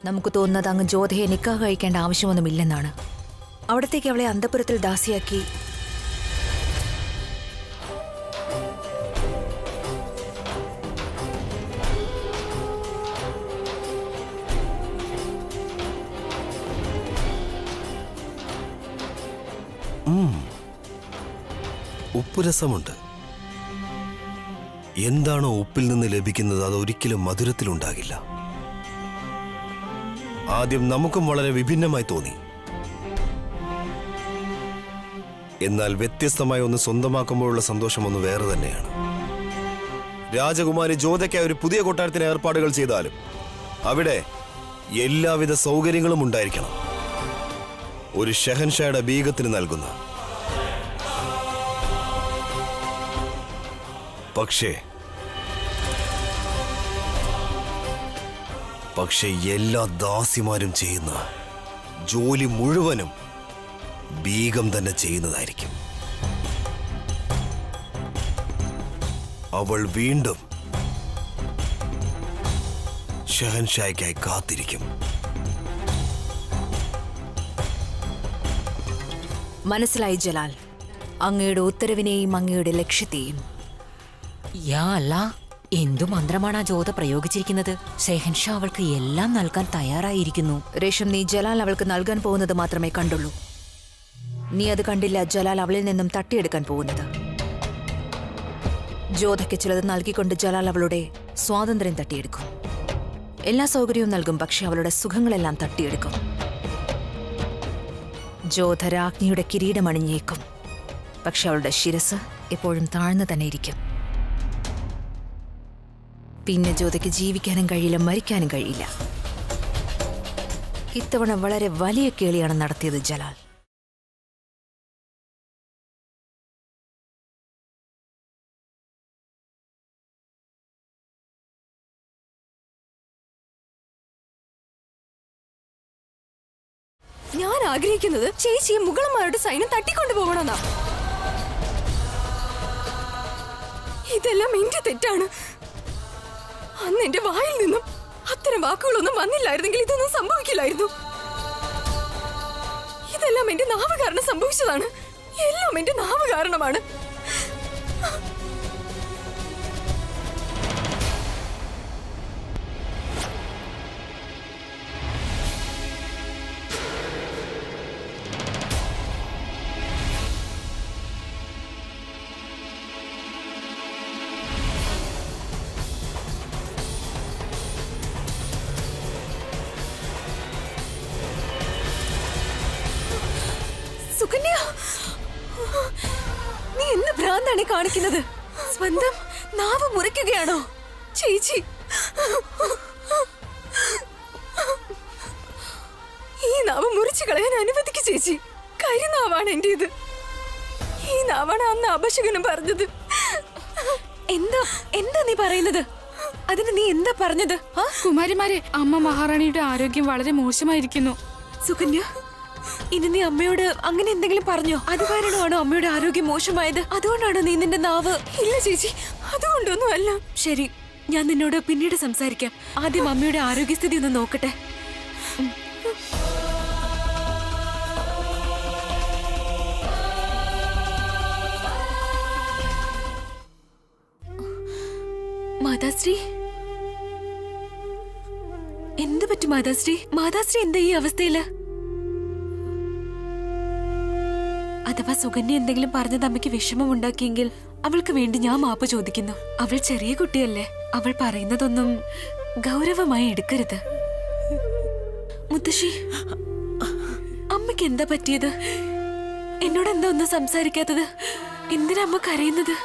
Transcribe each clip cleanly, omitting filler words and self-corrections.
നമുക്ക് തോന്നുന്നത് അങ്ങ് ജ്യോധയെ നിക്കാഹ് കഴിക്കേണ്ട ആവശ്യമൊന്നുമില്ലെന്നാണ്. അവിടത്തേക്ക് അവളെ അന്തപുരത്തിൽ ദാസിയാക്കി ഉപ്പുരസമുണ്ട്. എന്താണോ ഉപ്പിൽ നിന്ന് ലഭിക്കുന്നത് അത് ഒരിക്കലും മധുരത്തിലുണ്ടാകില്ല. ആദ്യം നമുക്കും വളരെ വിഭിന്നമായി തോന്നി. എന്നാൽ വ്യത്യസ്തമായ ഒന്ന് സ്വന്തമാക്കുമ്പോഴുള്ള സന്തോഷം ഒന്ന് വേറെ തന്നെയാണ്. രാജകുമാരി ജ്യോതയ്ക്കായി ഒരു പുതിയ കൊട്ടാരത്തിന് ഏർപ്പാടുകൾ ചെയ്താലും അവിടെ എല്ലാവിധ സൗകര്യങ്ങളും ഉണ്ടായിരിക്കണം. ഒരു ഷെഹൻഷായുടെ ബീഗത്തിന് നൽകുന്ന. പക്ഷേ എല്ലാ ദാസിമാരും ചെയ്യുന്ന ജോലി മുഴുവനും ബീഗം തന്നെ ചെയ്യുന്നതായിരിക്കും. അവൾ വീണ്ടും ഷെഹൻഷായ്ക്കായി കാത്തിരിക്കും. മനസ്സിലായി ജലാൽ, അങ്ങയുടെ ഉത്തരവിനെയും അങ്ങയുടെ ലക്ഷ്യത്തെയും. യാ അല്ലാ, എന്തു മന്ത്രമാണ് ആ ജ്യോത പ്രയോഗിച്ചിരിക്കുന്നത്? ഷെഹൻഷാ അവൾക്ക് എല്ലാം നൽകാൻ തയ്യാറായിരിക്കുന്നു. രേഷം, നീ ജലാൽ അവൾക്ക് നൽകാൻ പോകുന്നത് മാത്രമേ കണ്ടുള്ളൂ. നീ അത് കണ്ടില്ല ജലാൽ അവളിൽ നിന്നും തട്ടിയെടുക്കാൻ പോകുന്നത്. ജ്യോതയ്ക്ക് ചിലത് നൽകിക്കൊണ്ട് ജലാൽ അവളുടെ സ്വാതന്ത്ര്യം തട്ടിയെടുക്കും. എല്ലാ സൗകര്യവും നൽകും, പക്ഷെ അവളുടെ സുഖങ്ങളെല്ലാം തട്ടിയെടുക്കും. ജ്യോത രാജ്ഞിയുടെ കിരീടമണിഞ്ഞേക്കും, പക്ഷെ അവളുടെ ശിരസ് എപ്പോഴും താഴ്ന്നു തന്നെ ഇരിക്കും. പിന്നെ ജ്യോതിക്ക് ജീവിക്കാനും കഴിയില്ല, മരിക്കാനും കഴിയില്ല. ഇത്തവണ വളരെ വലിയ കേളിയാണ് നടത്തിയത് ജലാൽ. ഞാൻ ആഗ്രഹിക്കുന്നത് ചേച്ചിയെ മുഗളന്മാരുടെ സൈന്യം തട്ടിക്കൊണ്ടുപോകണമെന്നാ. ഇതെല്ലാം എന്റെ തെറ്റാണ്. അന്ന് എന്റെ വായിൽ നിന്നും അത്തരം വാക്കുകളൊന്നും വന്നില്ലായിരുന്നെങ്കിൽ ഇതൊന്നും സംഭവിക്കില്ലായിരുന്നു. ഇതെല്ലാം എന്റെ നാവ് കാരണം സംഭവിച്ചതാണ്. എല്ലാം എന്റെ നാവ് കാരണമാണ്. സുകന്യ, നീ എന്ത് ഭ്രാന്താണ് കാണിക്കുന്നത്? സ്വന്തം നാവ് മുറിക്കുകയാണോ ചേച്ചി? ഈ നാവ് മുറിച്ചു കളയാൻ അനുവദിക്കു ചേച്ചി. കരിനാവാണ് എന്റേത്. ഈ നാവാണ് അന്ന് അപശകനും പറഞ്ഞത്. എന്താ നീ പറയുന്നത്? അതിന് നീ എന്താ പറഞ്ഞത്? കുമാരിമാരെ, അമ്മ മഹാറാണിയുടെ ആരോഗ്യം വളരെ മോശമായിരിക്കുന്നു. സുകന്യ, ഇനി നീ അമ്മയോട് അങ്ങനെ എന്തെങ്കിലും പറഞ്ഞോ? അത് കാരണമാണോ അമ്മയുടെ ആരോഗ്യം മോശമായത്? അതുകൊണ്ടാണോ നീ നിന്റെ നാവ്? ഇല്ല ചേച്ചി, അതുകൊണ്ടൊന്നും അല്ല. ശരി, ഞാൻ നിന്നോട് പിന്നീട് സംസാരിക്കാം. ആദ്യം അമ്മയുടെ ആരോഗ്യസ്ഥിതി ഒന്ന് നോക്കട്ടെ. മാതാശ്രീ, എന്ത് പറ്റും മാതാശ്രീ? മാതാശ്രീ എന്താ ഈ അവസ്ഥയില്? അഥവാ സുകന്യ എന്തെങ്കിലും പറഞ്ഞത് അമ്മയ്ക്ക് വിഷമമുണ്ടാക്കിയെങ്കിൽ അവൾക്ക് വേണ്ടി ഞാൻ മാപ്പ് ചോദിക്കുന്നു. അവൾ ചെറിയ കുട്ടിയല്ലേ. അവൾ പറയുന്നതൊന്നും ഗൗരവമായി എടുക്കരുത്. മുത്തശ്ശി, അമ്മയ്ക്ക് എന്താ പറ്റിയത്? എന്നോട് എന്താ ഒന്നും സംസാരിക്കാത്തത്? എന്തിനാ അമ്മ കരയുന്നത്?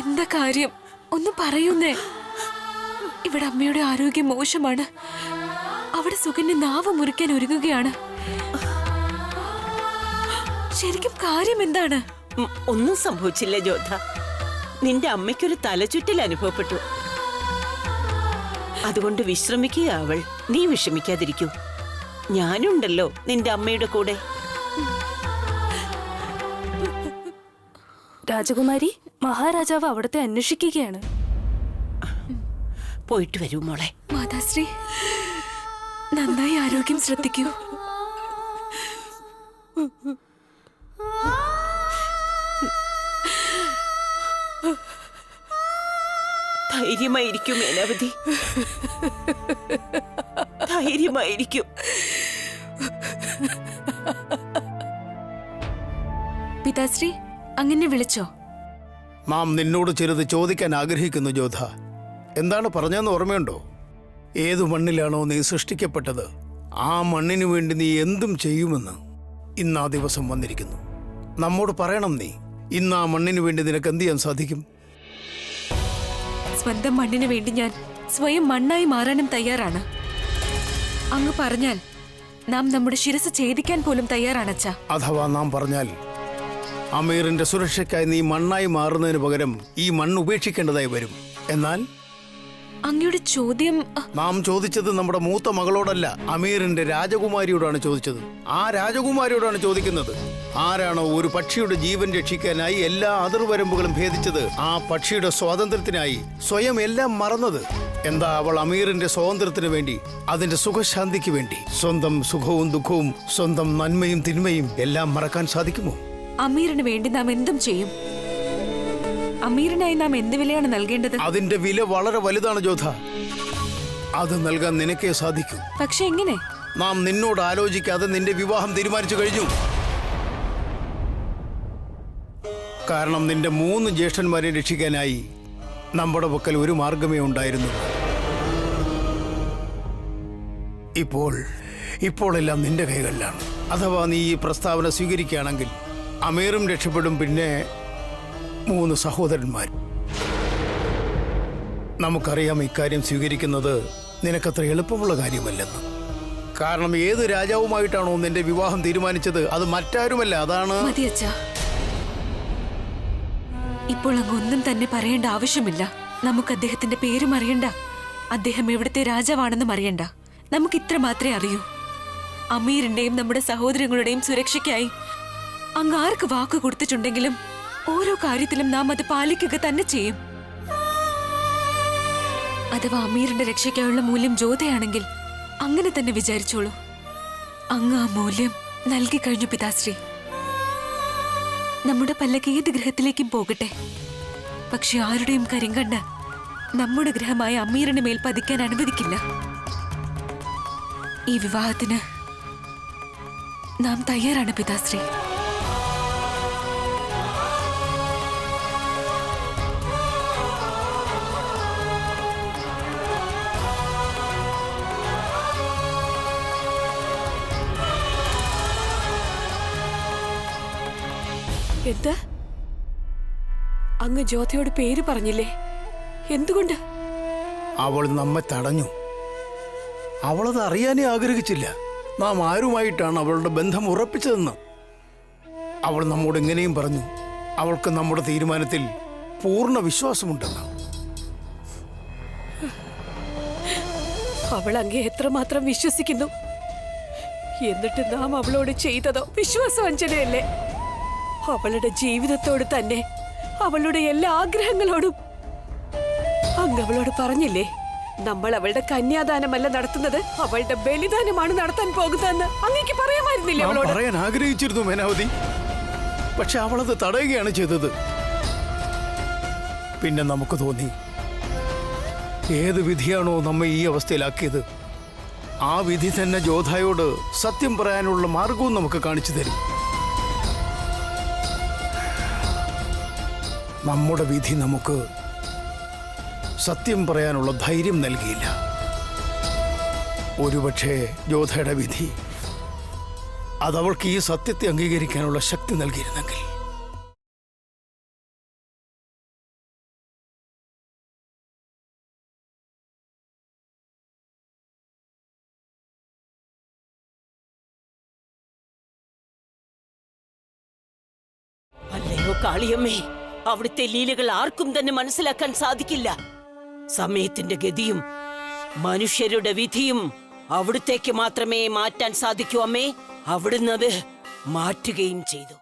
എന്താ കാര്യം? ഒന്ന് പറയുന്നേ. ഇവിടെ അമ്മയുടെ ആരോഗ്യം മോശമാണ്. അവിടെ സുകന്യ നാവ് മുറിക്കാൻ ഒരുങ്ങുകയാണ്. ശരിക്കും കാര്യം എന്താണ്? ഒന്നും സംഭവിച്ചില്ല ജ്യോത. നിന്റെ അമ്മയ്ക്കൊരു തലചുറ്റൽ അനുഭവപ്പെട്ടു. അതുകൊണ്ട് വിശ്രമിക്കുക അവൾ. നീ വിഷമിക്കാതിരിക്കൂ. ഞാനുണ്ടല്ലോ നിന്റെ അമ്മയുടെ കൂടെ. രാജകുമാരി, മഹാരാജാവ് അവിടത്തെ അന്വേഷിക്കുകയാണ്. പോയിട്ട് വരൂ മോളെ. മാതാശ്രീ, നന്നായി ആരോഗ്യം ശ്രദ്ധിക്കൂ. ധൈര്യമായിരിക്കും മേനാവതി, ധൈര്യമായിരിക്കും. പിതാശ്രീ അങ്ങനെ വിളിച്ചോ? മാം നിന്നോട് ചിലത് ചോദിക്കാൻ ആഗ്രഹിക്കുന്നു ജോധ. എന്താണ് പറഞ്ഞതെന്ന് ഓർമ്മയുണ്ടോ? ഏതു മണ്ണിലാണോ നീ സൃഷ്ടിക്കപ്പെട്ടത് ആ മണ്ണിനു വേണ്ടി നീ എന്തും ചെയ്യുമെന്ന് ഇന്ന് ആ ദിവസം വന്നിരിക്കുന്നു. നമ്മോട് പറയണം, നീ ഇന്ന് ആ മണ്ണിനു വേണ്ടി നിനക്ക് എന്ത് ചെയ്യാൻ സാധിക്കും? സ്വന്തം മണ്ണിനു വേണ്ടി ഞാൻ സ്വയം മണ്ണായി മാറാനും തയ്യാറാണ്. അങ്ങ് പറഞ്ഞാൽ നാം നമ്മുടെ ശിരസ് ഛേദിക്കാൻ പോലും തയ്യാറാണച്ചാ. അഥവാ നാം പറഞ്ഞാൽ അമീറിന്റെ സുരക്ഷയ്ക്കായി നീ മണ്ണായി മാറുന്നതിന് പകരം ഈ മണ്ണ് ഉപേക്ഷിക്കേണ്ടതായി വരും. എന്നാൽ അങ്ങയുടെ ചോദ്യം നാം ചോദിച്ചത് നമ്മുടെ മൂത്ത മകളോടല്ല, അമീറിന്റെ രാജകുമാരിയോടാണ് ചോദിച്ചത്. ആ രാജകുമാരിയോടാണ് ചോദിക്കുന്നത്. ആരാണോ ഒരു പക്ഷിയുടെ ജീവൻ രക്ഷിക്കാനായി എല്ലാ അതിർവരമ്പുകളും ഭേദിച്ചത്, ആ പക്ഷിയുടെ സ്വാതന്ത്ര്യത്തിനായി സ്വയം എല്ലാം മറന്നത്? എന്താ അവൾ അമീറിന്റെ സ്വാതന്ത്ര്യത്തിന് വേണ്ടി, അതിന്റെ സുഖശാന്തിക്ക് വേണ്ടി സ്വന്തം സുഖവും ദുഃഖവും സ്വന്തം നന്മയും തിന്മയും എല്ലാം മറക്കാൻ സാധിക്കുമോ? അമീറിന് വേണ്ടി നാം എന്തും ചെയ്യും. അമീറിനായി നാം എന്ത് വിലയാണ് നൽകേണ്ടത്? അതിന്റെ വില വളരെ വലുതാണ് ജോധ. അത് നൽകാൻ നിനക്കേ സാധിക്കൂ. പക്ഷെ എങ്ങനെ? നാം നിന്നോട് ആലോചിക്കാതെ നിന്റെ വിവാഹം തീരുമാനിച്ചു കഴിഞ്ഞു. കാരണം നിന്റെ 3 ജ്യേഷ്ഠന്മാരെ രക്ഷിക്കാനായി നമ്മുടെ പക്കൽ ഒരു മാർഗമേ ഉണ്ടായിരുന്നു. ഇപ്പോൾ എല്ലാം നിന്റെ കൈകളിലാണ്. അഥവാ നീ ഈ പ്രസ്താവന സ്വീകരിക്കുകയാണെങ്കിൽ അമീറും രക്ഷപ്പെടും, പിന്നെ 3 സഹോദരന്മാർ. നമുക്കറിയാം ഇക്കാര്യം സ്വീകരിക്കുന്നത് നിനക്കത്ര എളുപ്പമുള്ള കാര്യമല്ലെന്ന്. കാരണം ഏത് രാജാവുമായിട്ടാണോ നിന്റെ വിവാഹം തീരുമാനിച്ചത് അത് മറ്റാരുമല്ല, അതാണ്. മതി അച്ഛാ, ഇപ്പോൾ അങ്ങ് ഒന്നും തന്നെ പറയേണ്ട ആവശ്യമില്ല. നമുക്ക് അദ്ദേഹത്തിന്റെ പേരും അറിയണ്ട, അദ്ദേഹം എവിടുത്തെ രാജാവാണെന്നും അറിയണ്ട. നമുക്ക് ഇത്ര മാത്രമേ അറിയൂ. അമീറിന്റെയും നമ്മുടെ സഹോദരങ്ങളുടെയും സുരക്ഷയ്ക്കായി അങ്ങ് ആർക്ക് വാക്ക് കൊടുത്തിട്ടുണ്ടെങ്കിലും ഓരോ കാര്യത്തിലും നാം അത് പാലിക്കുക തന്നെ ചെയ്യും. അഥവാ അമീറിന്റെ രക്ഷയ്ക്കായുള്ള മൂല്യം ജോധയാണെങ്കിൽ അങ്ങനെ തന്നെ വിചാരിച്ചോളൂ. അങ്ങ് ആ മൂല്യം നൽകി കഴിഞ്ഞു പിതാശ്രീ. നമ്മുടെ പല്ലക്ക് ഏത് ഗ്രഹത്തിലേക്കും പോകട്ടെ, പക്ഷെ ആരുടെയും കരിങ്കണ്ണ് നമ്മുടെ ഗ്രഹമായ അമീറിന് മേൽ പതിക്കാൻ അനുവദിക്കില്ല. ഈ വിവാഹത്തിന് നാം തയ്യാറാണ് പിതാശ്രീ. എന്താ അങ്ങ് ജ്യോതിയോട് പേര് പറഞ്ഞില്ലേ? എന്തുകൊണ്ട്? അവൾ നമ്മെ തടഞ്ഞു. അവളത് അറിയാനേ ആഗ്രഹിച്ചില്ല. നാം ആരുമായിട്ടാണ് അവളുടെ ബന്ധം ഉറപ്പിച്ചതെന്ന്. അവൾ നമ്മോട് എങ്ങനെയും പറഞ്ഞു അവൾക്ക് നമ്മുടെ തീരുമാനത്തിൽ പൂർണ്ണ വിശ്വാസമുണ്ടെന്ന്. അവൾ അങ്ങേ എത്രമാത്രം വിശ്വസിക്കുന്നു. എന്നിട്ട് നാം അവളോട് ചെയ്തതോ വിശ്വാസവഞ്ചനയല്ലേ? അവളുടെ ജീവിതത്തോട് തന്നെ, അവളുടെ എല്ലാ ആഗ്രഹങ്ങളോടും അങ്ങ് അവളോട് പറഞ്ഞില്ലേ, നമ്മൾ അവളുടെ കന്യാദാനമല്ല നടത്തുന്നത്, അവളുടെ ബലിദാനമാണ് നടത്താൻ പോകുന്നതെന്ന് അങ്ങേക്ക് പറയാമായിരുന്നില്ലേ അവളോട്? പറയാൻ ആഗ്രഹിച്ചിരുന്നു മേനാവതി, പക്ഷെ അവളത് തടയുകയാണ് ചെയ്തത്. പിന്നെ നമുക്ക് തോന്നി ഏത് വിധിയാണോ നമ്മെ ഈ അവസ്ഥയിലാക്കിയത് ആ വിധി തന്നെ ജോധായോട് സത്യം പറയാനുള്ള മാർഗവും നമുക്ക് കാണിച്ചു തരും. നമ്മുടെ വിധി നമുക്ക് സത്യം പറയാനുള്ള ധൈര്യം നൽകിയില്ല. ഒരുപക്ഷെ ജോധയുടെ വിധി അതവൾക്ക് ഈ സത്യത്തെ അംഗീകരിക്കാനുള്ള ശക്തി നൽകിയിരുന്നെങ്കിൽ. അല്ലയോ കാളിയമ്മേ, അവിടുത്തെ ലീലകൾ ആർക്കും തന്നെ മനസ്സിലാക്കാൻ സാധിക്കില്ല. സമയത്തിന്റെ ഗതിയും മനുഷ്യരുടെ വിധിയും അവിടുത്തേക്ക് മാത്രമേ മാറ്റാൻ സാധിക്കൂ അമ്മേ. അവിടുന്ന് അത് മാറ്റുകയും ചെയ്തു.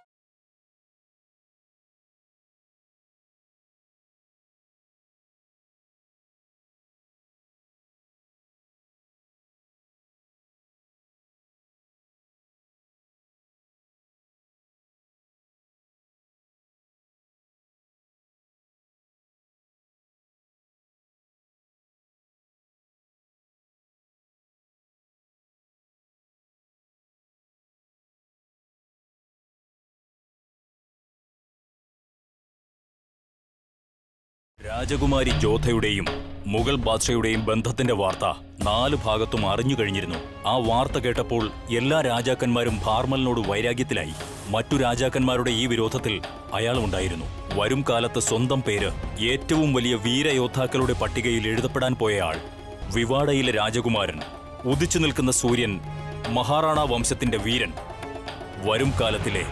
രാജകുമാരി ജോധയുടെയും മുഗൾ ബാദ്ഷയുടെയും ബന്ധത്തിന്റെ വാർത്ത 4 ഭാഗത്തും അറിഞ്ഞു കഴിഞ്ഞിരുന്നു. ആ വാർത്ത കേട്ടപ്പോൾ എല്ലാ രാജാക്കന്മാരും ഭാർമലിനോട് വൈരാഗ്യത്തിലായി. മറ്റു രാജാക്കന്മാരുടെ ഈ വിരോധത്തിൽ അയാളുണ്ടായിരുന്നു. വരും കാലത്ത് സ്വന്തം പേര് ഏറ്റവും വലിയ വീരയോദ്ധാക്കളുടെ പട്ടികയിൽ എഴുതപ്പെടാൻ പോയ ആൾ, വിവാഡയിലെ രാജകുമാരൻ, ഉദിച്ചു നിൽക്കുന്ന സൂര്യൻ, മഹാറാണ വംശത്തിന്റെ വീരൻ, വരും കാലത്തിലെ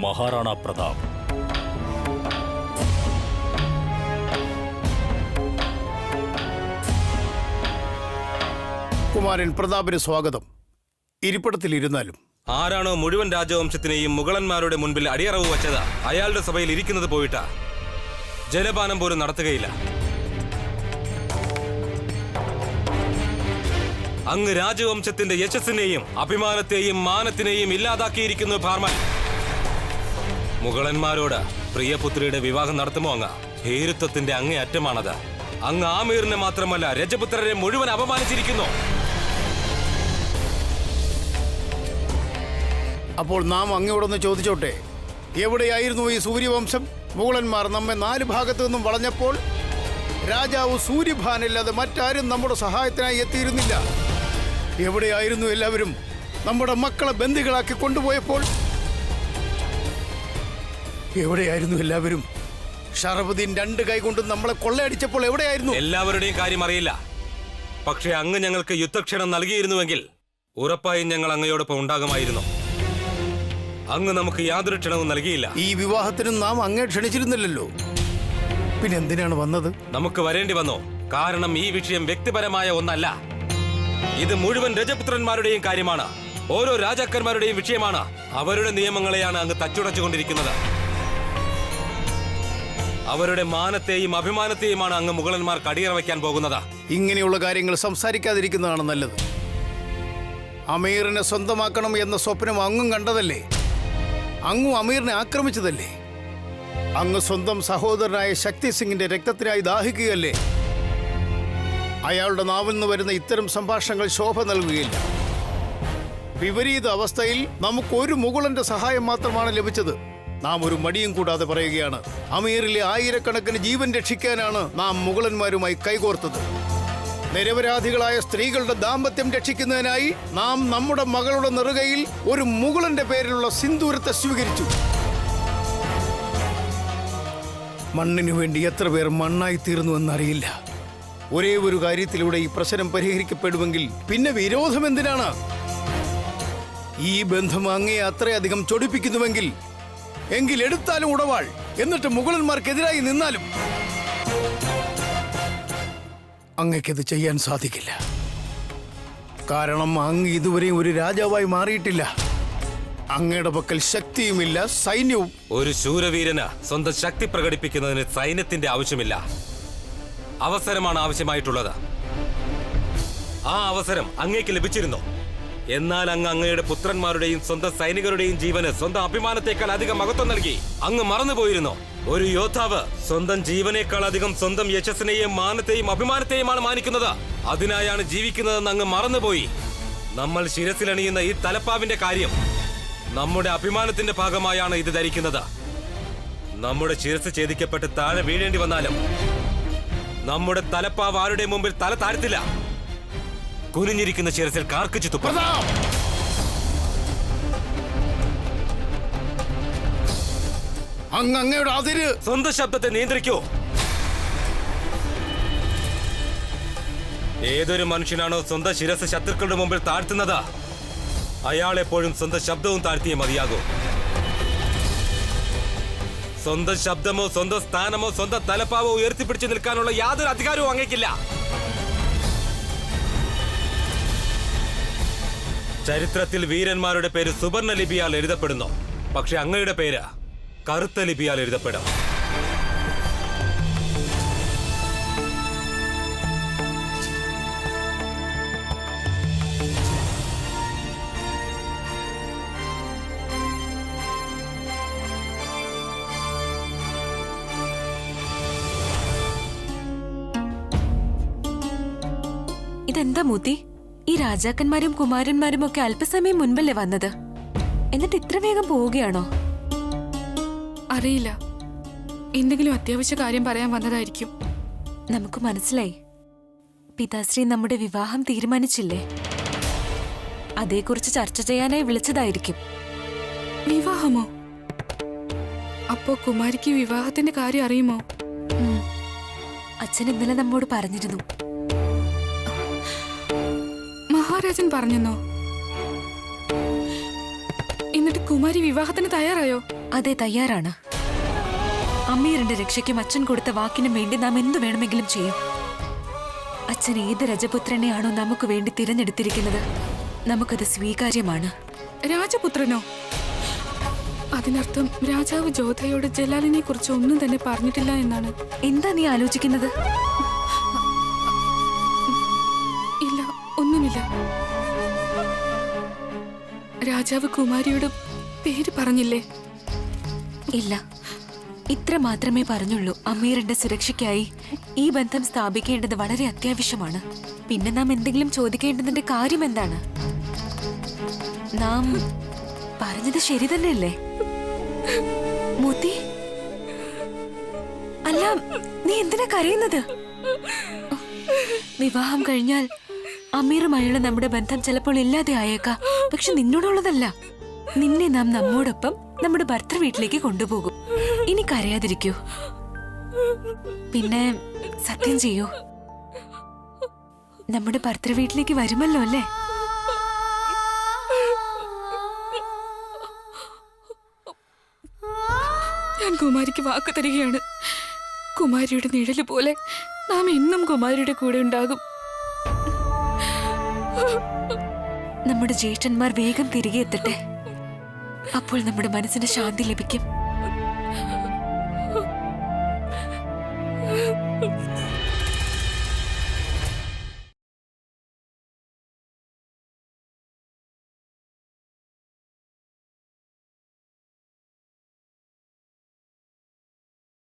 മഹാറാണ പ്രതാപ്. കുമാരൻ പ്രതാപിന് സ്വാഗതം. ഇരിപ്പിടത്തിലിരുന്നാലും. ആരാണോ മുഴുവൻ രാജവംശത്തിനെയും മുഗളന്മാരുടെ മുൻപിൽ അടിയറവ് വച്ചത് അയാളുടെ സഭയിൽ ഇരിക്കുന്നത് പോയിട്ടാ ജലപാനം പോലും നടത്തുകയില്ല. അങ്ങ് രാജവംശത്തിന്റെ യശസ്സിനെയും അഭിമാനത്തെയും മാനത്തിനെയും ഇല്ലാതാക്കിയിരിക്കുന്നു ഭാർമൽ. മുഗളന്മാരോട് പ്രിയപുത്രിയുടെ വിവാഹം നടത്തുമോ അങ്ങ്? ഭീരുത്വത്തിന്റെ അങ്ങേ അറ്റമാണത്. അങ്ങ് ആമീറിനെ മാത്രമല്ല രജപുത്രരെ മുഴുവൻ അപമാനിച്ചിരിക്കുന്നു. അപ്പോൾ നാം അങ്ങയോടൊന്ന് ചോദിച്ചോട്ടെ, എവിടെയായിരുന്നു ഈ സൂര്യവംശം? മുഗളന്മാർ നമ്മെ 4 ഭാഗത്തു നിന്നും വളഞ്ഞപ്പോൾ രാജാവ് സൂര്യഭാനല്ലാതെ മറ്റാരും നമ്മുടെ സഹായത്തിനായി എത്തിയിരുന്നില്ല. എവിടെയായിരുന്നു എല്ലാവരും? നമ്മുടെ മക്കളെ ബന്ദികളാക്കി കൊണ്ടുപോയപ്പോൾ എവിടെയായിരുന്നു എല്ലാവരും? ഷറഫുദ്ദീൻ 2 കൈകൊണ്ട് നമ്മളെ കൊള്ളയടിച്ചപ്പോൾ എവിടെയായിരുന്നു? എല്ലാവരുടെയും കാര്യം അറിയില്ല. പക്ഷെ അങ്ങ് ഞങ്ങൾക്ക് യുദ്ധക്ഷണം നൽകിയിരുന്നുവെങ്കിൽ ഉറപ്പായും ഞങ്ങൾ അങ്ങയോടൊപ്പം ഉണ്ടാകുമായിരുന്നു. അങ്ങ് നമുക്ക് യാതൊരു ക്ഷണവും നൽകിയില്ല. ഈ വിവാഹത്തിനും നാം അങ്ങേ ക്ഷണിച്ചിരുന്നില്ലല്ലോ. പിന്നെ എന്തിനാണ് വന്നത്? നമുക്ക് വരേണ്ടി വന്നു. കാരണം ഈ വിഷയം വ്യക്തിപരമായ ഒന്നല്ല. ഇത് മുഴുവൻ രജപുത്രന്മാരുടെയും കാര്യമാണ്. ഓരോ രാജാക്കന്മാരുടെയും വിഷയമാണ്. അവരുടെ നിയമങ്ങളെയാണ് അങ്ങ് തച്ചുടച്ചുകൊണ്ടിരിക്കുന്നത്. അവരുടെ മാനത്തെയും അഭിമാനത്തെയുമാണ് അങ്ങ് മുഗളന്മാർക്ക് അടിയറ വയ്ക്കാൻ പോകുന്നത്. ഇങ്ങനെയുള്ള കാര്യങ്ങൾ സംസാരിക്കാതിരിക്കുന്നതാണ് നല്ലത്. അമീറിനെ സ്വന്തമാക്കണം എന്ന സ്വപ്നം അങ്ങും കണ്ടതല്ലേ? അങ്ങും അമീറിനെ ആക്രമിച്ചതല്ലേ? അങ്ങ് സ്വന്തം സഹോദരനായ ശക്തി സിംഗിന്റെ രക്തത്തിനായി ദാഹിക്കുകയല്ലേ? അയാളുടെ നാവിൽ നിന്ന് വരുന്ന ഇത്തരം സംഭാഷണങ്ങൾ ശോഭ നൽകുകയില്ല. വിപരീത അവസ്ഥയിൽ നമുക്കൊരു മുഗളന്റെ സഹായം മാത്രമാണ് ലഭിച്ചത്. നാം ഒരു മടിയും കൂടാതെ പറയുകയാണ്, അമീറിലെ ആയിരക്കണക്കിന് ജീവൻ രക്ഷിക്കാനാണ് നാം മുഗളന്മാരുമായി കൈകോർത്തത്. നിരപരാധികളായ സ്ത്രീകളുടെ ദാമ്പത്യം രക്ഷിക്കുന്നതിനായി നാം നമ്മുടെ മകളുടെ നെറുകയിൽ ഒരു മുഗളന്റെ പേരിലുള്ള സിന്ദൂരത്തെ സ്വീകരിച്ചു. മണ്ണിനു വേണ്ടി എത്ര പേർ മണ്ണായി തീർന്നു എന്നറിയില്ല. ഒരേ ഒരു കാര്യത്തിലൂടെ ഈ പ്രശ്നം പരിഹരിക്കപ്പെടുമെങ്കിൽ പിന്നെ വിരോധം എന്തിനാണ്? ഈ ബന്ധം അങ്ങേ അത്രയധികം ചൊടിപ്പിക്കുന്നുവെങ്കിൽ എങ്കിൽ എടുത്താലും ഉടവാൾ, എന്നിട്ട് മുഗളന്മാർക്കെതിരായി നിന്നാലും. അങ്ങയ്ക്കത് ചെയ്യാൻ സാധിക്കില്ല. കാരണം അങ്ങ് ഇതുവരെയും ഒരു രാജാവായി മാറിയിട്ടില്ല. അങ്ങയുടെ പക്കൽ ശക്തിയുമില്ല, സൈന്യവും. ഒരു ശൂരവീരന് സ്വന്തം ശക്തി പ്രകടിപ്പിക്കുന്നതിന് സൈന്യത്തിന്റെ ആവശ്യമില്ല. അവസരമാണ് ആവശ്യമായിട്ടുള്ളത്. ആ അവസരം അങ്ങേക്ക് ലഭിച്ചിരുന്നു. എന്നാൽ അങ്ങ് അങ്ങയുടെ പുത്രന്മാരുടെയും സ്വന്തം സൈനികരുടെയും ജീവന് സ്വന്തം അഭിമാനത്തെക്കാൾ അധികം മഹത്വം നൽകി. അങ്ങ് മറന്നുപോയിരുന്നു, ഒരു യോദ്ധാവ് സ്വന്തം ജീവനേക്കാൾ അധികം സ്വന്തം യശസ്സിനെയും മാനത്തെയും അഭിമാനത്തെയുമാണ് മാനിക്കുന്നത്. അതിനായാണ് ജീവിക്കുന്നതെന്ന് അങ്ങ് മറന്നുപോയി. നമ്മൾ ശിരസിലണിയുന്ന ഈ തലപ്പാവിന്റെ കാര്യം നമ്മുടെ അഭിമാനത്തിന്റെ ഭാഗമായാണ് ഇത് ധരിക്കുന്നത്. നമ്മുടെ ശിരസ് ഛേദിക്കപ്പെട്ട് താഴെ വീഴേണ്ടി വന്നാലും നമ്മുടെ തലപ്പാവ് ആരുടെ മുമ്പിൽ തല താഴ്ത്തില്ല. കുനിഞ്ഞിരിക്കുന്ന ശിരസിൽ കാർക്കിച്ചു തുപ്പ. അങ്ങയുടെ അതിര്. സ്വന്തം ശബ്ദത്തെ നിയന്ത്രിക്കൂ. ഏതൊരു മനുഷ്യനാണോ സ്വന്തം ശിരസ് ശത്രുക്കളുടെ മുമ്പിൽ താഴ്ത്തുന്നത്, അയാൾ എപ്പോഴും സ്വന്തം ശബ്ദവും താഴ്ത്തിയേ മതിയാകൂ. സ്വന്തം ശബ്ദമോ സ്വന്തം സ്ഥാനമോ സ്വന്തം തലപ്പാവോ ഉയർത്തിപ്പിടിച്ചു നിൽക്കാനുള്ള യാതൊരു അധികാരവും അങ്ങേക്കില്ല. ചരിത്രത്തിൽ വീരന്മാരുടെ പേര് സുവർണ ലിപിയാൽ എഴുതപ്പെടുന്നു. പക്ഷെ അങ്ങയുടെ പേര് കറുത്ത ലിപിയാൽ എഴുതപ്പെടും. ഇതെന്താ മൂത്തി? ഈ രാജാക്കന്മാരും കുമാരന്മാരും ഒക്കെ അല്പസമയം മുൻപല്ലേ വന്നത്? എന്നിട്ട് ഇത്ര വേഗം പോവുകയാണോ? അറിയില്ല, എന്തെങ്കിലും അത്യാവശ്യ കാര്യം പറയാൻ വന്നതായിരിക്കും. നമുക്ക് മനസ്സിലായി പിതാശ്രീ നമ്മുടെ വിവാഹം തീരുമാനിച്ചില്ലേ? അതേക്കുറിച്ച് ചർച്ച ചെയ്യാനായി വിളിച്ചതായിരിക്കും. വിവാഹമോ? അപ്പോ കുമാരിക്ക് വിവാഹത്തിന്റെ കാര്യം അറിയുമോ? അച്ഛൻ ഇന്നലെ നമ്മോട് പറഞ്ഞിരുന്നു. മഹാരാജൻ പറഞ്ഞെന്നോ? എന്നിട്ട് കുമാരി വിവാഹത്തിന് തയ്യാറായോ? അതെ, തയ്യാറാണ്. അമീറിന്റെ രക്ഷയ്ക്കും അച്ഛൻ കൊടുത്ത വാക്കിനും വേണ്ടി നാം എന്തു വേണമെങ്കിലും ചെയ്യും. അച്ഛൻ ഏത് രജപുത്രനെയാണോ നമുക്ക് വേണ്ടി തിരഞ്ഞെടുത്തിരിക്കുന്നത്, നമുക്കത് സ്വീകാര്യമാണ്. രാജപുത്രനോ? അതിനർത്ഥം രാജാവ് ജോധയോട് ജലാലിനെ കുറിച്ച് ഒന്നും തന്നെ പറഞ്ഞിട്ടില്ല എന്നാണ്. എന്താ നീ ആലോചിക്കുന്നത്? ഇല്ല, ഒന്നുമില്ല. രാജാവ് കുമാരിയോട് പേര് പറഞ്ഞില്ലേ? ഇല്ല, ഇത്ര മാത്രമേ പറഞ്ഞുള്ളൂ. അമീറിന്റെ സുരക്ഷയ്ക്കായി ഈ ബന്ധം സ്ഥാപിക്കേണ്ടത് വളരെ അത്യാവശ്യമാണ്. പിന്നെ നാം എന്തെങ്കിലും ചോദിക്കേണ്ടതിന്റെ കാര്യം എന്താണ്? നാം പറഞ്ഞത് ശരി തന്നെയല്ലേ മൂത്തി? അല്ല, നീ എന്തിനാ കരയുന്നത്? വിവാഹം കഴിഞ്ഞാൽ അമീറുമായുള്ള നമ്മുടെ ബന്ധം ചിലപ്പോൾ ഇല്ലാതെ ആയേക്കാം. പക്ഷെ നിന്നോടുള്ളതല്ല. നിന്നെ നാം നമ്മോടൊപ്പം നമ്മുടെ ഭർത്തൃ വീട്ടിലേക്ക് കൊണ്ടുപോകും. ഇനി കരയാതിരിക്കൂ. പിന്നെ സത്യം ചെയ്യൂ, നമ്മുടെ ഭർത്തൃ വീട്ടിലേക്ക് വരുമല്ലോ അല്ലേ? ഞാൻ കുമാരിക്ക് വാക്ക് തരികയാണ്. കുമാരിയുടെ നിഴല് പോലെ നാം എന്നും കുമാരിയുടെ കൂടെ ഉണ്ടാകും. നമ്മുടെ ജ്യേഷ്ഠന്മാർ വേഗം തിരികെ എത്തട്ടെ. അപ്പോൾ നമ്മുടെ മനസ്സിന് ശാന്തി ലഭിക്കും.